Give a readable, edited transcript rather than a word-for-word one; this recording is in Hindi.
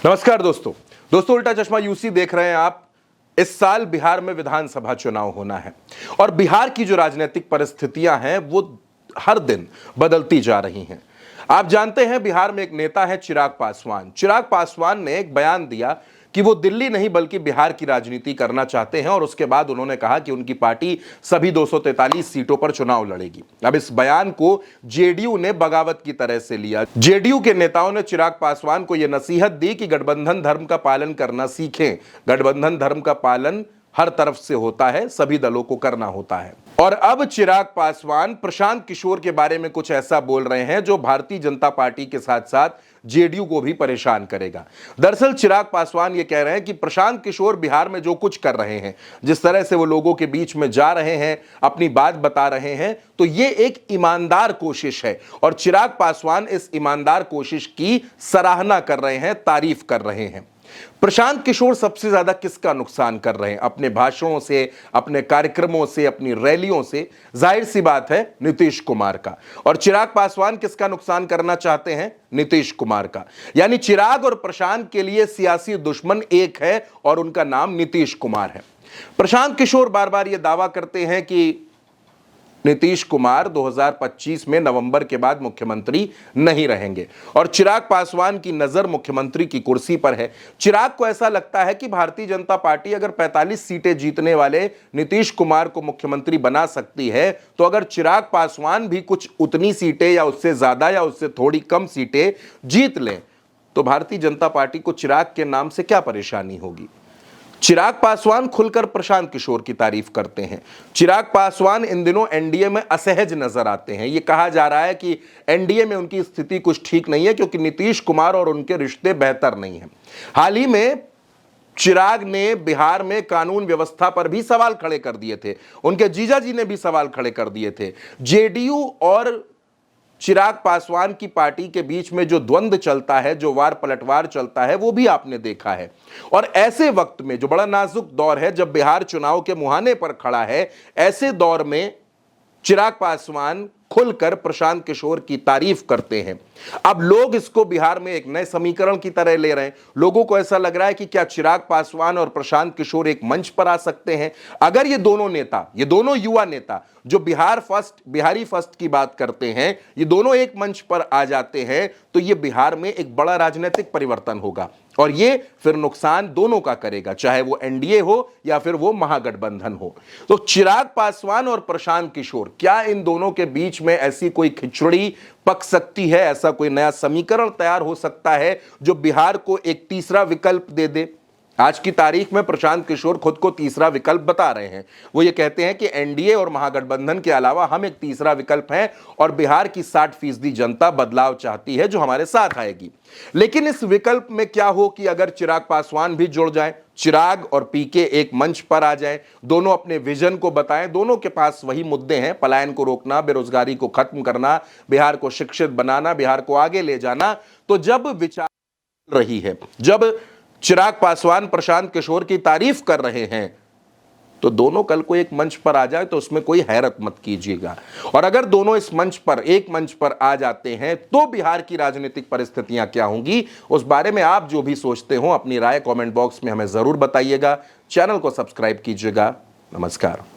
नमस्कार दोस्तों उल्टा चश्मा यूसी देख रहे हैं आप। इस साल बिहार में विधानसभा चुनाव होना है और बिहार की जो राजनीतिक परिस्थितियां हैं वो हर दिन बदलती जा रही हैं। आप जानते हैं बिहार में एक नेता है चिराग पासवान। चिराग पासवान ने एक बयान दिया कि वो दिल्ली नहीं बल्कि बिहार की राजनीति करना चाहते हैं और उसके बाद उन्होंने कहा कि उनकी पार्टी सभी 243 सीटों पर चुनाव लड़ेगी। अब इस बयान को जेडीयू ने बगावत की तरह से लिया। जेडीयू के नेताओं ने चिराग पासवान को यह नसीहत दी कि गठबंधन धर्म का पालन करना सीखें। गठबंधन धर्म का पालन हर तरफ से होता है, सभी दलों को करना होता है। और अब चिराग पासवान प्रशांत किशोर के बारे में कुछ ऐसा बोल रहे हैं जो भारतीय जनता पार्टी के साथ साथ जेडीयू को भी परेशान करेगा। दरअसल चिराग पासवान ये कह रहे हैं कि प्रशांत किशोर बिहार में जो कुछ कर रहे हैं, जिस तरह से वो लोगों के बीच में जा रहे हैं, अपनी बात बता रहे हैं, तो ये एक ईमानदार कोशिश है और चिराग पासवान इस ईमानदार कोशिश की सराहना कर रहे हैं, तारीफ कर रहे हैं। प्रशांत किशोर सबसे ज्यादा किसका नुकसान कर रहे हैं? अपने भाषणों से, अपने कार्यक्रमों से, अपनी रैलियों से। जाहिर सी बात है नीतीश कुमार का। और चिराग पासवान किसका नुकसान करना चाहते हैं? नीतीश कुमार का। यानी चिराग और प्रशांत के लिए सियासी दुश्मन एक है और उनका नाम नीतीश कुमार है। प्रशांत किशोर बार बार यह दावा करते हैं कि नीतीश कुमार 2025 में नवंबर के बाद मुख्यमंत्री नहीं रहेंगे और चिराग पासवान की नजर मुख्यमंत्री की कुर्सी पर है। चिराग को ऐसा लगता है कि भारतीय जनता पार्टी अगर 45 सीटें जीतने वाले नीतीश कुमार को मुख्यमंत्री बना सकती है, तो अगर चिराग पासवान भी कुछ उतनी सीटें या उससे ज्यादा या उससे थोड़ी कम सीटें जीत लें, तो भारतीय जनता पार्टी को चिराग के नाम से क्या परेशानी होगी। चिराग पासवान खुलकर प्रशांत किशोर की तारीफ करते हैं। चिराग पासवान इन दिनों एनडीए में असहज नजर आते हैं। यह कहा जा रहा है कि एनडीए में उनकी स्थिति कुछ ठीक नहीं है क्योंकि नीतीश कुमार और उनके रिश्ते बेहतर नहीं हैं। हाल ही में चिराग ने बिहार में कानून व्यवस्था पर भी सवाल खड़े कर दिए थे। उनके जीजा जी ने भी सवाल खड़े कर दिए थे। जेडीयू और चिराग पासवान की पार्टी के बीच में जो द्वंद्व चलता है, जो वार पलटवार चलता है, वो भी आपने देखा है। और ऐसे वक्त में जो बड़ा नाजुक दौर है, जब बिहार चुनाव के मुहाने पर खड़ा है, ऐसे दौर में चिराग पासवान खुलकर प्रशांत किशोर की तारीफ करते हैं। अब लोग इसको बिहार में एक नए समीकरण की तरह ले रहे हैं। लोगों को ऐसा लग रहा है कि क्या चिराग पासवान और प्रशांत किशोर एक मंच पर आ सकते हैं? अगर ये दोनों नेता, ये दोनों युवा नेता जो बिहारी फर्स्ट की बात करते हैं, ये दोनों एक मंच पर आ जाते हैं, तो ये बिहार में एक बड़ा राजनीतिक परिवर्तन होगा और ये फिर नुकसान दोनों का करेगा, चाहे वो एनडीए हो या फिर वो महागठबंधन हो। तो चिराग पासवान और प्रशांत किशोर, क्या इन दोनों के बीच में ऐसी कोई खिचड़ी पक सकती है? ऐसा कोई नया समीकरण तैयार हो सकता है जो बिहार को एक तीसरा विकल्प दे दे? आज की तारीख में प्रशांत किशोर खुद को तीसरा विकल्प बता रहे हैं। वो ये कहते हैं कि एनडीए और महागठबंधन के अलावा हम एक तीसरा विकल्प हैं और बिहार की 60% जनता बदलाव चाहती है जो हमारे साथ आएगी। लेकिन इस विकल्प में क्या हो कि अगर चिराग पासवान भी जुड़ जाए, चिराग और पीके एक मंच पर आ जाए, दोनों अपने विजन को बताएं। दोनों के पास वही मुद्दे हैं, पलायन को रोकना, बेरोजगारी को खत्म करना, बिहार को शिक्षित बनाना, बिहार को आगे ले जाना। तो जब विचार रही है, जब चिराग पासवान प्रशांत किशोर की तारीफ कर रहे हैं, तो दोनों कल को एक मंच पर आ जाए तो उसमें कोई हैरत मत कीजिएगा। और अगर दोनों इस मंच पर, एक मंच पर आ जाते हैं, तो बिहार की राजनीतिक परिस्थितियां क्या होंगी, उस बारे में आप जो भी सोचते हो अपनी राय कमेंट बॉक्स में हमें जरूर बताइएगा। चैनल को सब्सक्राइब कीजिएगा। नमस्कार।